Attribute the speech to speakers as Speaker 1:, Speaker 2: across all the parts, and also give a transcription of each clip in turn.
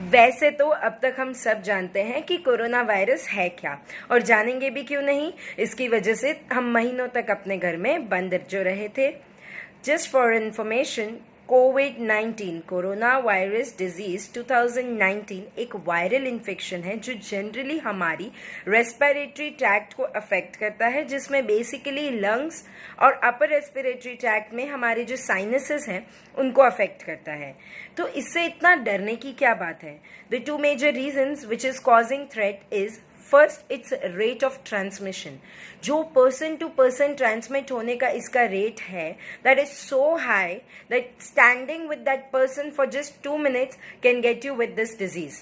Speaker 1: वैसे तो अब तक हम सब जानते हैं कि कोरोना वायरस है क्या, और जानेंगे भी क्यों नहीं। इसकी वजह से हम महीनों तक अपने घर में बंद जो रहे थे। Just for information, covid corona virus disease 2019 एक वायरल इन्फेक्शन है जो जनरली हमारी रेस्पिरेटरी ट्रैक्ट को अफेक्ट करता है, जिसमें बेसिकली लंग्स और अपर रेस्पिरेटरी ट्रैक्ट में हमारे जो साइनसेस हैं उनको अफेक्ट करता है। तो इससे इतना डरने की क्या बात है? The two major reasons which is causing threat is first, its rate of transmission. जो पर्सन टू पर्सन ट्रांसमिट होने का इसका रेट है, that is so high that standing with that person for just 2 minutes can get you with this disease.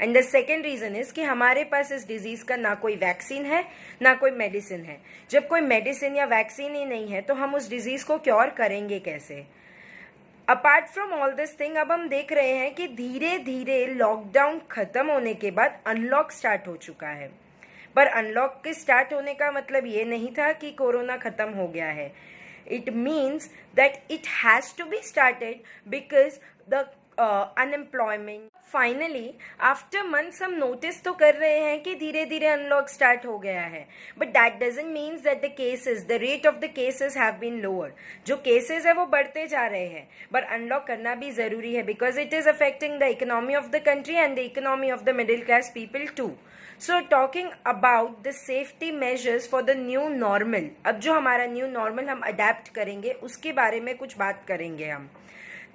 Speaker 1: And the second reason is कि हमारे पास इस disease का ना कोई वैक्सीन है ना कोई मेडिसिन है। जब कोई मेडिसिन या वैक्सीन ही नहीं है तो हम उस डिजीज को क्योर करेंगे कैसे? Apart from all this thing, अब हम देख रहे हैं कि धीरे धीरे लॉकडाउन खत्म होने के बाद अनलॉक स्टार्ट हो चुका है। पर अनलॉक के स्टार्ट होने का मतलब ये नहीं था कि कोरोना खत्म हो गया है। It means that it has to be started because the unemployment. Finally after months हम नोटिस तो कर रहे हैं कि धीरे धीरे अनलॉक स्टार्ट हो गया है, but that doesn't means that the cases, the rate of the cases have been lower. जो केसेस है वो बढ़ते जा रहे हैं, पर अनलॉक करना भी जरूरी है because it is affecting the economy of the country and the economy of the middle class people too. So talking about the safety measures for the new normal, अब जो हमारा न्यू नॉर्मल हम adapt करेंगे उसके बारे में कुछ बात करेंगे हम।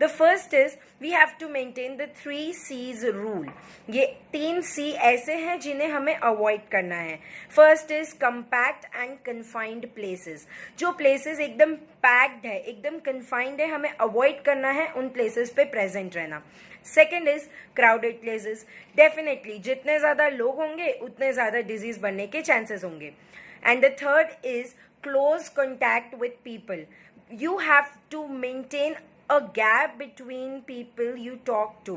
Speaker 1: The first is we have to maintain the 3 C's rule. ये 3 C ऐसे हैं जिन्हें हमें अवॉइड करना है। First is compact and confined places. जो प्लेसेस एकदम पैक्ड है, एकदम कन्फाइंड है, हमें अवॉइड करना है उन प्लेसेस पे प्रेजेंट रहना। Second is crowded places. Definitely जितने ज्यादा लोग होंगे उतने ज्यादा डिजीज बढ़ने के चांसेस होंगे। And the third is close contact with people. You have to maintain a gap between people you talk to.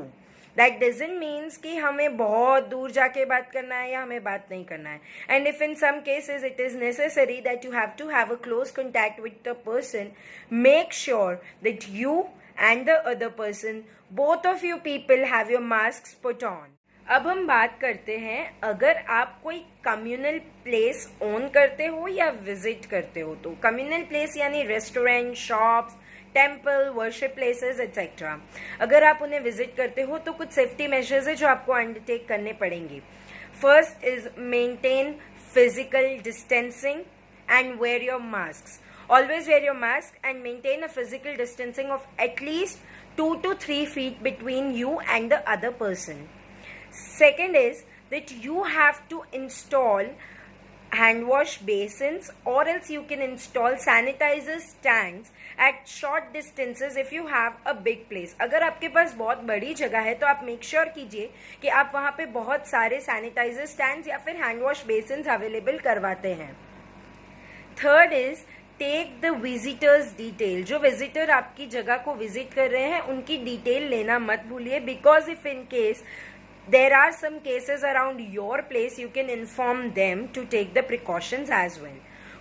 Speaker 1: That doesn't means कि हमें बहुत दूर जाके बात करना है या हमें बात नहीं करना है. And if in some cases it is necessary that you have to have a close contact with the person, make sure that you and the other person, both of you people have your masks put on. अब हम बात करते हैं, अगर आप कोई communal place own करते हो या विजिट करते हो तो कम्युनल प्लेस यानी restaurant, shops, temple, worship places etcetera, अगर आप उन्हें विजिट करते हो तो कुछ सेफ्टी मेजर्स है जो आपको अंडरटेक करने पड़ेंगे। First is maintain physical distancing and wear your mask. Always wear your mask and maintain a physical distancing of at least 2 to 3 feet between you and the other person. Second is that you have to install hand wash basins, or else you can install sanitizer stands at short distances if you have a big place. अगर आपके पास बहुत बड़ी जगह है तो आप make sure कीजिए कि आप वहाँ पे बहुत सारे सैनिटाइजर स्टैंड्स या फिर हैंड वॉश बेसिन्स अवेलेबल करवाते हैं। Third is take the visitors detail. जो विजिटर आपकी जगह को विजिट कर रहे हैं उनकी डिटेल लेना मत भूलिए, because if in case there are some cases around your place, you can inform them to take the precautions as well.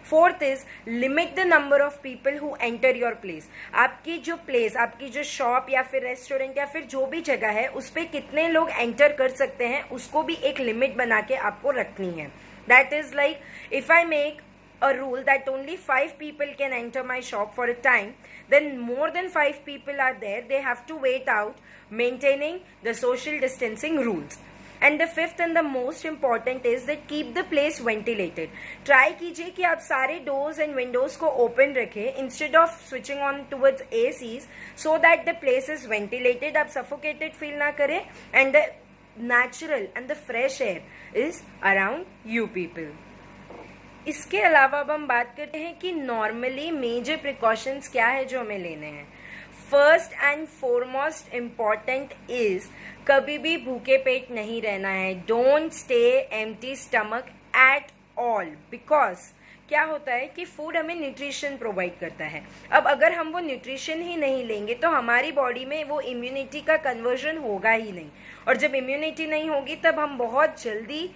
Speaker 1: Fourth is limit the number of people who enter your place. आपकी जो place, आपकी जो shop या फिर restaurant या फिर जो भी जगह है उस पर कितने लोग एंटर कर सकते हैं उसको भी एक लिमिट बना के आपको रखनी है। That is like if I make a rule that only 5 people can enter my shop for a time, then more than 5 people are there, they have to wait out, maintaining the social distancing rules. And the fifth and the most important is that keep the place ventilated. Try कीजिए कि आप सारे doors and windows को open रखें instead of switching on towards ACs, so that the place is ventilated, आप suffocated feel ना करें, and the natural and the fresh air is around you people. इसके अलावा अब हम बात करते हैं कि नॉर्मली मेजर प्रिकॉशंस क्या है जो हमें लेने हैं। First and foremost important is कभी भी भूखे पेट नहीं रहना है। Don't stay empty stomach at all, because क्या होता है कि फूड हमें न्यूट्रिशन प्रोवाइड करता है। अब अगर हम वो न्यूट्रिशन ही नहीं लेंगे तो हमारी बॉडी में वो इम्यूनिटी का कन्वर्जन होगा ही नहीं, और जब इम्यूनिटी नहीं होगी तब हम बहुत जल्दी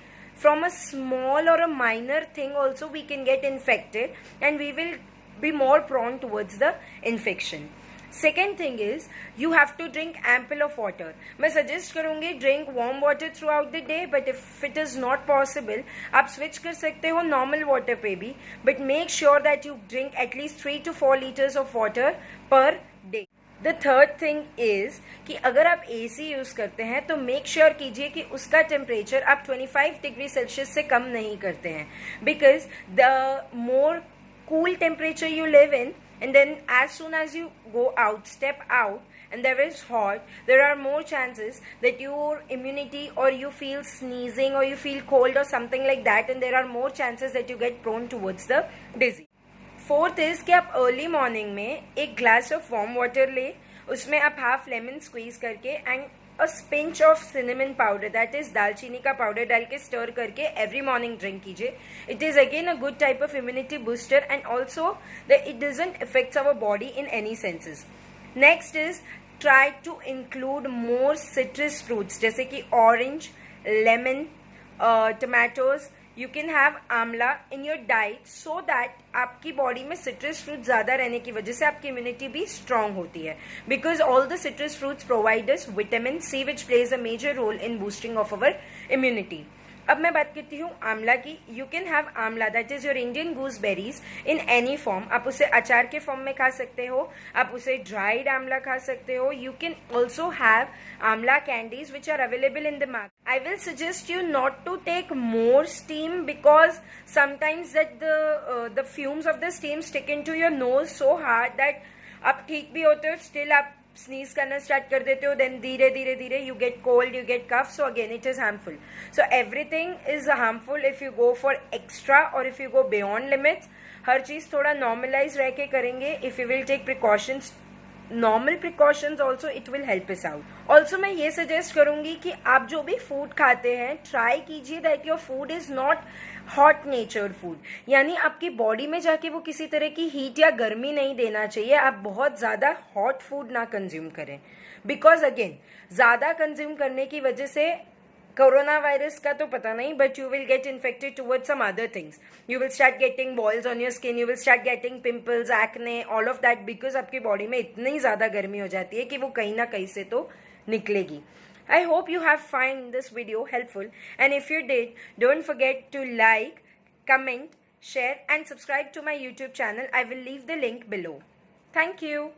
Speaker 1: from a small or a minor thing also we can get infected and we will be more prone towards the infection. Second thing is you have to drink ample of water. मैं suggest करूंगी drink warm water throughout the day, but if it is not possible आप switch कर सकते हो normal water पे भी, but make sure that you drink at least 3 to 4 liters of water पर day. The third thing is कि अगर आप AC यूज करते हैं तो मेक श्योर कीजिए कि उसका टेम्परेचर आप 25 डिग्री सेल्सियस से कम नहीं करते हैं, because the more cool temperature you live in, and then as soon as you go out, step out and there is hot, there are more chances that your immunity or you feel sneezing or you feel cold or something like that, and there are more chances that you get prone towards the disease. Fourth is कि आप early morning में एक glass of warm water ले, उसमें आप half lemon squeeze करके and a pinch of cinnamon powder, that is दालचीनी का पाउडर डाल के स्टर करके एवरी मॉर्निंग ड्रिंक कीजिए. It is again a good type of immunity booster and also that it doesn't affects our body in any senses. Next is try to include more citrus fruits जैसे कि orange, lemon, tomatoes. You can have आंवला in your diet so that आपकी body में citrus fruit ज्यादा रहने की वजह से आपकी इम्यूनिटी भी स्ट्रांग होती है, because all the citrus fruits provide us vitamin C which plays a major role in boosting of our immunity. अब मैं बात करती हूँ आंवला की. You can have amla, that is your Indian gooseberries, in any form. आप उसे अचार के फॉर्म में खा सकते हो, आप उसे ड्राइड आंवला खा सकते हो. You can also have amla candies which are available in the market. I will suggest you not to take more steam because sometimes that the fumes of the steam stick into your nose so hard that आप ठीक भी होते हो still आप sneeze करना start कर देते हो, then धीरे धीरे धीरे you get cold, you get cough, so again it is harmful. So everything is harmful if you go for extra or if you go beyond limits. हर चीज थोड़ा normalize रह के करेंगे. If you will take precautions, normal precautions also, it will help us out. Also मैं ये suggest करूंगी कि आप जो भी फूड खाते हैं ट्राई कीजिए that your food is not hot nature food, यानी आपकी बॉडी में जाके वो किसी तरह की हीट या गर्मी नहीं देना चाहिए. आप बहुत ज्यादा हॉट फूड ना कंज्यूम करें, बिकॉज अगेन ज्यादा कंज्यूम करने की वजह से कोरोना वायरस का तो पता नहीं, but you will get infected towards some other things. You will start getting balls on your skin, you will start getting pimples, acne, all of that, because आपकी बॉडी में इतनी ज्यादा गर्मी हो जाती है कि वो कहीं ना कहीं से तो निकलेगी. I hope you have found this video helpful, and if you did, don't forget to like, comment, share and subscribe to my YouTube channel. I will leave the link below. Thank you.